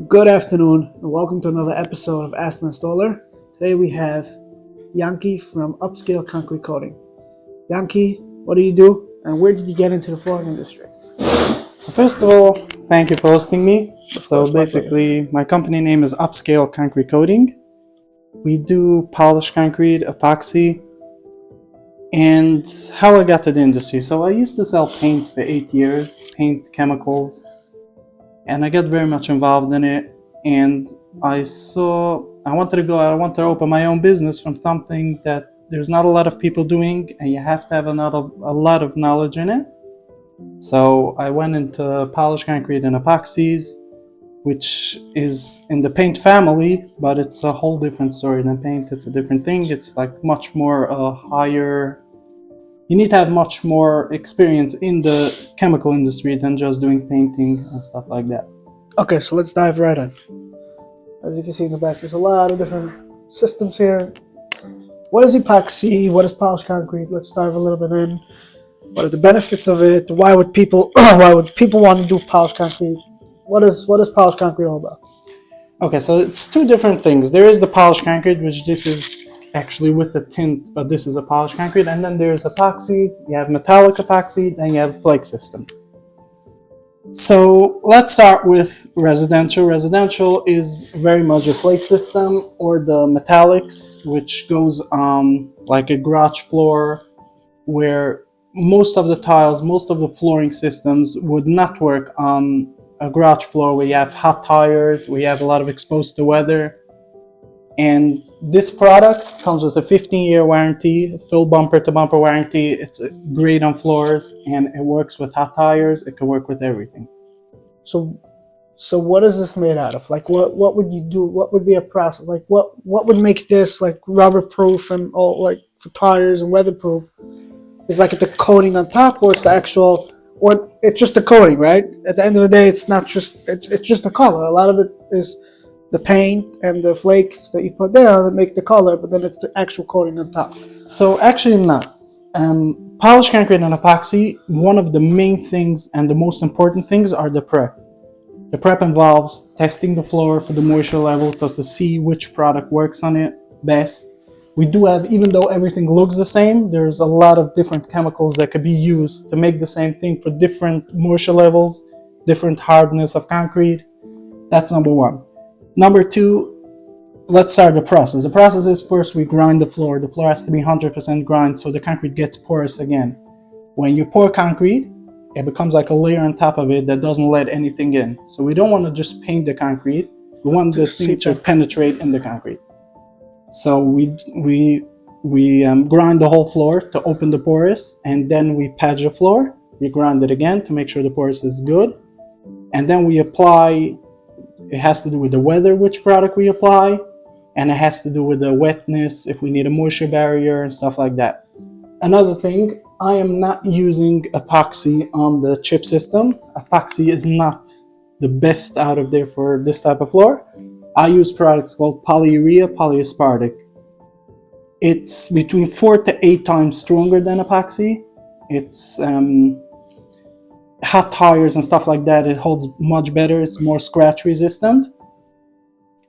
Good afternoon and welcome to another episode of Ask the Installer. Today we have Yanky from Upscale Concrete Coating. Yanky, what do you do and where did you get into the flooring industry? So first of all, thank you for hosting me. So course, my basically, my company name is Upscale Concrete Coating. We do polished concrete, epoxy, and how I got to the industry. So I used to sell paint for 8 years, paint chemicals, and I got very much involved in it. And I wanted to open my own business from something that there's not a lot of people doing, and you have to have a lot of knowledge in it. So I went into polished concrete and epoxies, which is in the paint family, but it's a whole different story than paint. It's a different thing. It's like much more higher. You need to have much more experience in the chemical industry than just doing painting and stuff like that. Okay, so let's dive right in. As you can see in the back, there's a lot of different systems here. What is epoxy? What is polished concrete? Let's dive a little bit in. What are the benefits of it? Why would people want to do polished concrete? What is polished concrete all about? Okay, so it's two different things. There is the polished concrete, which this is actually with a tint, but this is a polished concrete. And then there's epoxies. You have metallic epoxy, then you have flake system. So let's start with residential. Residential is very much a flake system or the metallics, which goes on like a garage floor where most of the tiles, most of the flooring systems would not work on a garage floor where you have hot tires, where you have a lot of exposed to weather. And this product comes with a 15-year warranty, full bumper-to-bumper warranty. It's great on floors, and it works with hot tires. It can work with everything. So what is this made out of? Like, what would you do? What would be a process? Like, what would make this like rubber-proof and all, like for tires and weatherproof? Is like the coating on top, or it's the actual, or it's just the coating, right? At the end of the day, it's not just it's just the color. A lot of it is the paint and the flakes that you put there that make the color, but then it's the actual coating on top. So actually not. Polished concrete and epoxy, one of the main things and the most important things are the prep. The prep involves testing the floor for the moisture level to see which product works on it best. We do have, even though everything looks the same, there's a lot of different chemicals that could be used to make the same thing for different moisture levels, different hardness of concrete. That's number one. Number two, let's start the process. The process is first we grind the floor. The floor has to be 100% grind so the concrete gets porous again. When you pour concrete, it becomes like a layer on top of it that doesn't let anything in. So we don't want to just paint the concrete. We want the thing to penetrate in the concrete. So we grind the whole floor to open the porous, and then we patch the floor. We grind it again to make sure the porous is good. And then we apply. It has to do with the weather, which product we apply, and it has to do with the wetness, if we need a moisture barrier and stuff like that. Another thing, I am not using epoxy on the chip system. Epoxy is not the best out of there for this type of floor. I use products called polyurea polyaspartic. It's between 4 to 8 times stronger than epoxy. It's hot tires and stuff like that, it holds much better. It's more scratch resistant.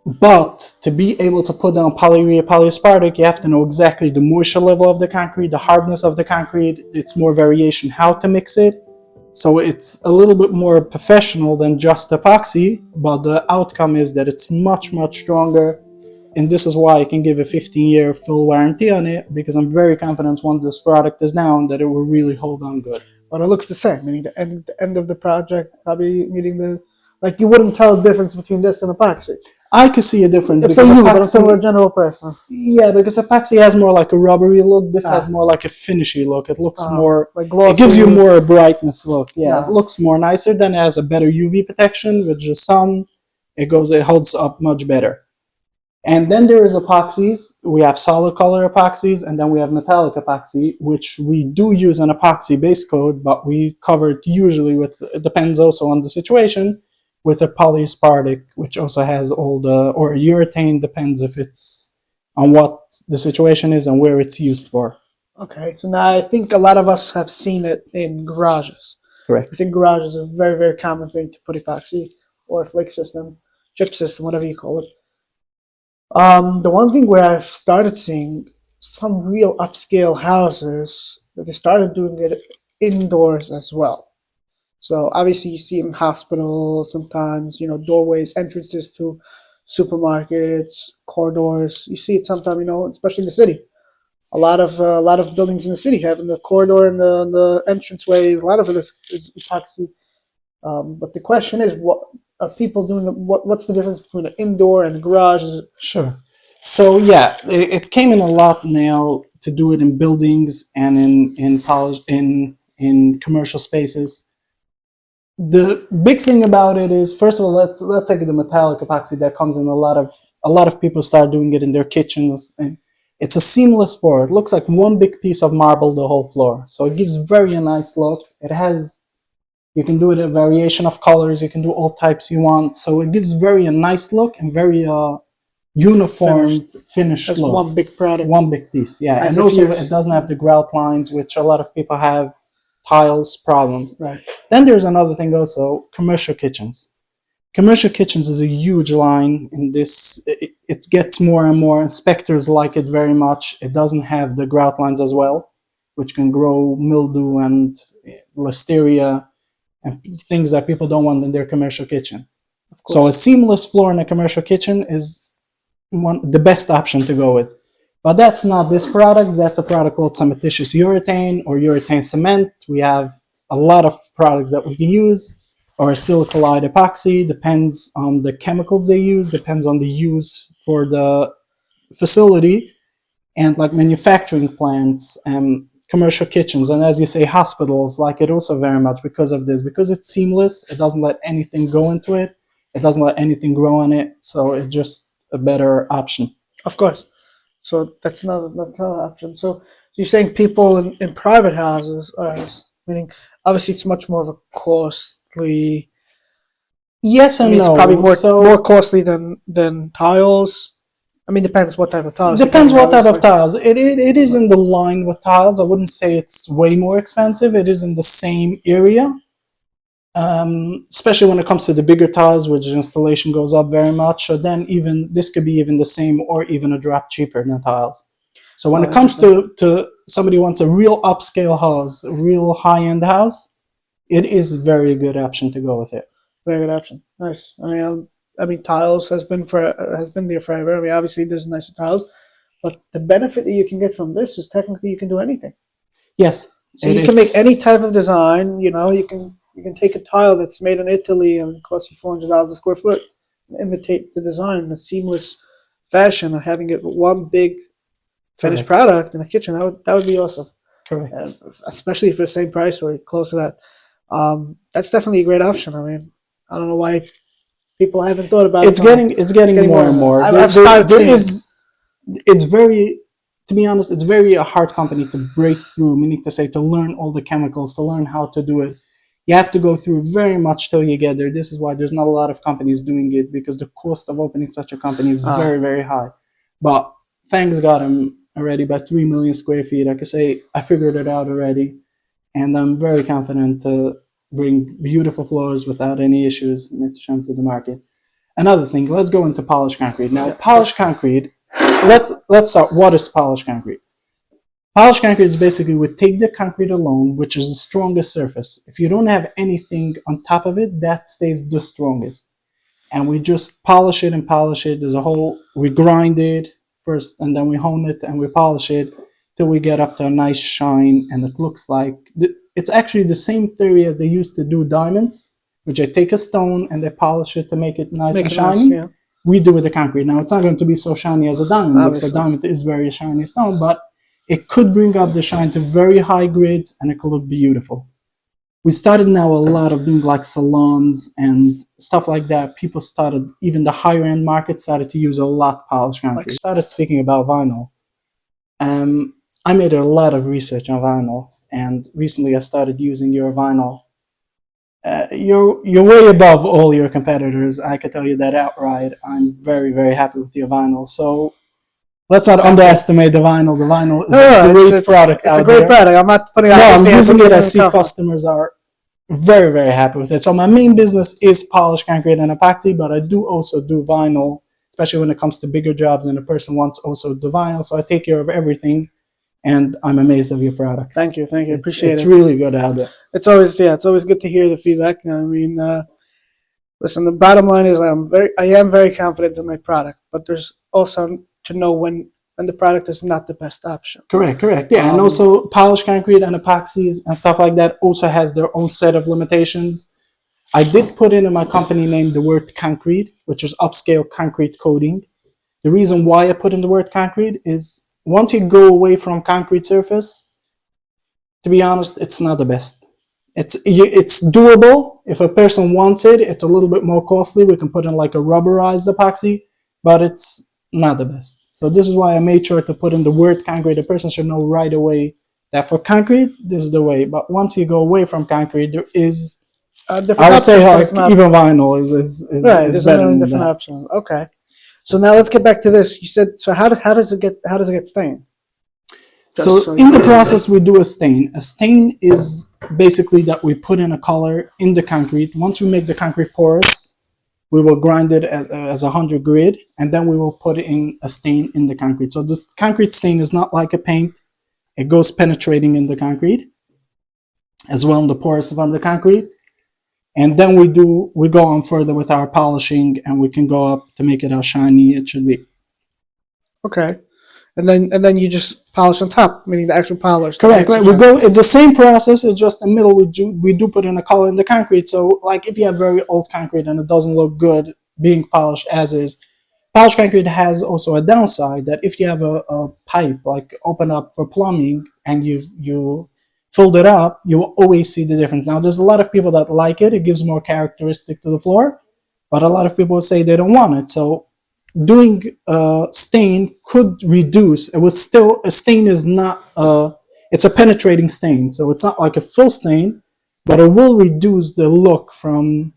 But to be able to put down polyurea polyaspartic, you have to know exactly the moisture level of the concrete, the hardness of the concrete. It's more variation how to mix it. So it's a little bit more professional than just epoxy, but the outcome is that it's much, much stronger. And this is why I can give a 15-year full warranty on it, because I'm very confident once this product is down that it will really hold on good. But it looks the same, meaning the end of the project, probably meaning you wouldn't tell the difference between this and epoxy. I could see a difference. It's a you, but I'm still a general person. Yeah, because epoxy has more like a rubbery look. This has more like a finishy look. It looks more like glossy. It gives you more a brightness look. Yeah, it looks more nicer. Then it has a better UV protection with the sun. It holds up much better. And then there is epoxies. We have solid color epoxies, and then we have metallic epoxy, which we do use an epoxy base coat, but we cover it usually with, it depends also on the situation, with a polyaspartic, which also has all the, or urethane, depends if it's on what the situation is and where it's used for. Okay, so now I think a lot of us have seen it in garages. Correct. I think garages is a very, very common thing to put epoxy or a flake system. chip system, whatever you call it. The one thing where I've started seeing some real upscale houses that they started doing it indoors as well. So obviously you see it in hospitals sometimes, doorways, entrances to supermarkets, corridors. You see it sometimes, especially in the city. A lot of buildings in the city have in the corridor and the entranceway. A lot of it is epoxy. But the question is, what are people doing? What's the difference between an indoor and a garage? Sure. So yeah, it came in a lot now to do it in buildings and in commercial spaces. The big thing about it is, first of all, let's take the metallic epoxy that comes in a lot of people start doing it in their kitchens, and it's a seamless floor. It looks like one big piece of marble, the whole floor. So it gives very a nice look. You can do it a variation of colors. You can do all types you want. So it gives very a nice look and very uniform finished That's look. one big product. One big piece, yeah. As And if also you- it doesn't have the grout lines, which a lot of people have tiles problems. Right. Then there's another thing also, commercial kitchens. Commercial kitchens is a huge line in this. It gets more and more. Inspectors like it very much. It doesn't have the grout lines as well, which can grow mildew and listeria and things that people don't want in their commercial kitchen. Of course. So a seamless floor in a commercial kitchen is the best option to go with. But that's not this product. That's a product called cementitious urethane or urethane cement. We have a lot of products that we can use, or a silicalide epoxy. Depends on the chemicals they use, depends on the use for the facility, and like manufacturing plants and commercial kitchens, and as you say, hospitals like it also very much because of this, because it's seamless. It doesn't let anything go into it. It doesn't let anything grow on it. So it's just a better option. Of course. So that's another option. So you're saying people in private houses, meaning obviously it's much more of a costly. Yes and It's no. probably So more costly than tiles. I mean, depends what type of tiles. depends what type of tiles. It is in the line with tiles. I wouldn't say it's way more expensive. It is in the same area. Especially when it comes to the bigger tiles, which installation goes up very much. So then even this could be even the same or even a drop cheaper than tiles. So when it comes to somebody who wants a real upscale house, a real high-end house, it is a very good option to go with it. Very good option. Nice. I mean, tiles has been there forever. I mean, obviously there's nicer tiles, but the benefit that you can get from this is technically you can do anything. Yes. So you can make any type of design. You can take a tile that's made in Italy and it costs you $400 a square foot, and imitate the design in a seamless fashion, and having it one big finished product in the kitchen. That would be awesome. Correct. Especially for the same price or close to that. That's definitely a great option. I mean, I don't know why people haven't thought about it. It's getting more and more. I've started seeing it's very, to be honest, it's very a hard company to break through, meaning to say to learn all the chemicals, to learn how to do it. You have to go through very much till you get there. This is why there's not a lot of companies doing it, because the cost of opening such a company is very, very high. But thanks God I'm already about 3 million square feet. I could say I figured it out already, and I'm very confident to bring beautiful floors without any issues and to them to the market. Another thing, let's go into polished concrete. Now, polished concrete, let's start. What is polished concrete? Polished concrete is basically we take the concrete alone, which is the strongest surface. If you don't have anything on top of it, that stays the strongest. And we just polish it and polish it. We grind it first, and then we hone it and we polish it till we get up to a nice shine, and it looks like, it's actually the same theory as they used to do diamonds, which they take a stone and they polish it to make it nice and shiny. Nice, yeah. We do with the concrete. Now, it's not going to be so shiny as a diamond, because Obviously. a diamond is very shiny stone, but it could bring up the shine to very high grids, and it could look beautiful. We started now a lot of doing like salons and stuff like that. People started, even the higher end market started to use a lot polished concrete. Started speaking about vinyl. I made a lot of research on vinyl, and recently I started using your vinyl. You're way above all your competitors. I can tell you that outright. I'm very, very happy with your vinyl. So let's not underestimate the vinyl. The vinyl is a great product. It's a great product. I'm not putting out. No, I'm using it. I see customers are very, very happy with it. So my main business is polished concrete and epoxy, but I do also do vinyl, especially when it comes to bigger jobs and the person wants also the vinyl. So I take care of everything, and I'm amazed of your product. Thank you. Appreciate It's it. really good out there. It's always good to hear the feedback. I mean, listen, the bottom line is I am very confident in my product, but there's also to know when the product is not the best option. Correct. Yeah, and also polished concrete and epoxies and stuff like that also has their own set of limitations. I did put in my company name the word concrete, which is Upscale Concrete Coating. The reason why I put in the word concrete is once you go away from concrete surface, to be honest, it's not the best. It's doable. If a person wants it, it's a little bit more costly. We can put in like a rubberized epoxy, but it's not the best. So this is why I made sure to put in the word concrete. The person should know right away that for concrete, this is the way. But once you go away from concrete, there is, I would say, like even vinyl is right. Is There's better a million than different that. options. Okay. So now let's get back to this. You said, so how does it get stained? So in the process, we do a stain. A stain is basically that we put in a color in the concrete. Once we make the concrete porous, we will grind it as 100 grit, and then we will put in a stain in the concrete. So this concrete stain is not like a paint. It goes penetrating in the concrete, as well in the porous of the concrete. And then we go on further with our polishing, and we can go up to make it how shiny it should be. Okay. And then you just polish on top, meaning the actual polish. Correct. Right. It's the same process. It's just in the middle. We do put in a color in the concrete. So, like, if you have very old concrete and it doesn't look good being polished as is, polished concrete has also a downside that if you have a pipe like open up for plumbing and you fold it up, you will always see the difference. Now, there's a lot of people that like it. It gives more characteristic to the floor, but a lot of people say they don't want it. So doing stain could reduce. It was still a stain is not it's a penetrating stain, so it's not like a full stain, but it will reduce the look from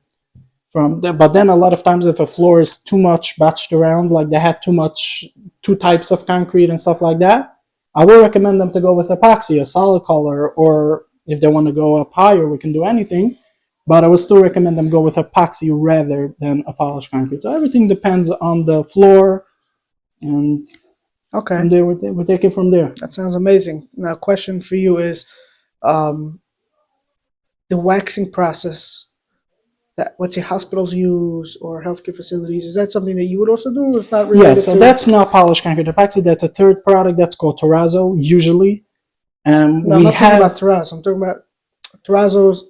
the, but then a lot of times if a floor is too much batched around, like they had two types of concrete and stuff like that, I will recommend them to go with epoxy, a solid color, or if they want to go up higher, we can do anything. But I would still recommend them go with epoxy rather than a polished concrete. So everything depends on the floor, and from there we take it from there. That sounds amazing. Now, question for you is, the waxing process that, let's say, hospitals use or healthcare facilities, is that something that you would also do? Or it's not related? Yeah, so that's not polished concrete epoxy. That's a third product. That's called terrazzo usually. No, I'm not talking about terrazzo. I'm talking about terrazzo's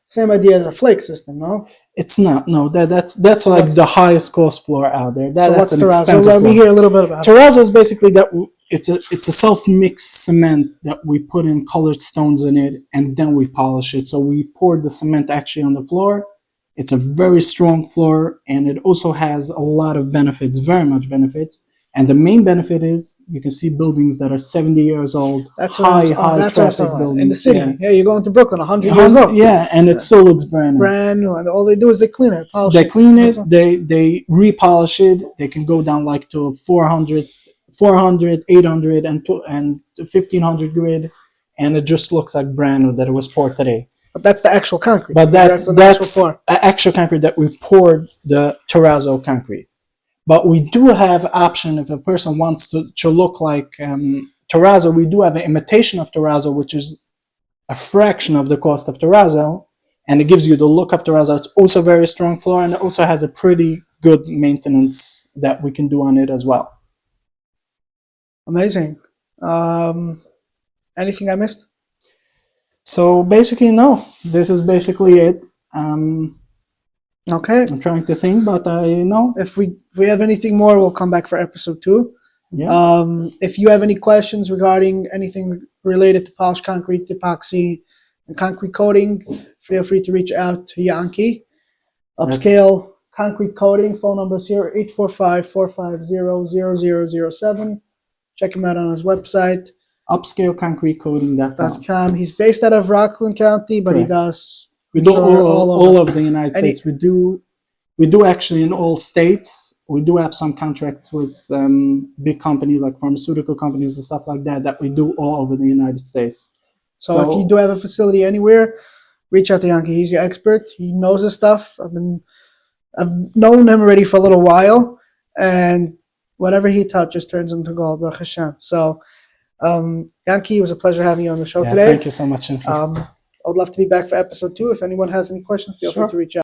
same idea as a flake system, no? It's not. No, that's like the highest cost floor out there. So that's what's terrazzo? Let me hear a little bit about it. Terrazzo is basically that it's a self-mixed cement that we put in colored stones in it, and then we polish it. So we pour the cement actually on the floor. It's a very strong floor, and it also has a lot of benefits, very much benefits. And the main benefit is you can see buildings that are 70 years old, high traffic buildings. In the city. Yeah, you're going to Brooklyn, 100 years old. Yeah, and it still looks brand new. Brand new. And all they do is they clean it, polish they it. Clean it, they repolish it. They can go down like to 400, 800, and 1500 grid, and it just looks like brand new that it was poured today. But that's the actual concrete. But that's actual concrete that we poured the terrazzo concrete. But we do have option if a person wants to look like terrazzo. We do have an imitation of terrazzo, which is a fraction of the cost of terrazzo, and it gives you the look of terrazzo. It's also very strong floor, and it also has a pretty good maintenance that we can do on it as well. Amazing. Anything I missed? So basically, no. This is basically it. Okay. I'm trying to think, but I know. If we have anything more, we'll come back for episode 2. Yeah. If you have any questions regarding anything related to polished concrete, epoxy, and concrete coating, feel free to reach out to Yanky. Upscale Concrete Coating. Phone numbers here, 845-450-0007. Check him out on his website. Upscaleconcretecoating.com. He's based out of Rockland County, but he does... We do all over the United States. We do actually in all states. We do have some contracts with big companies like pharmaceutical companies and stuff like that we do all over the United States. So if you do have a facility anywhere, reach out to Yanky. He's your expert. He knows his stuff. I've known him already for a little while, and whatever he touches turns into gold, Baruch Hashem. So, Yanky, it was a pleasure having you on the show today. Thank you so much, Yanky. I would love to be back for episode 2. If anyone has any questions, feel free to reach out.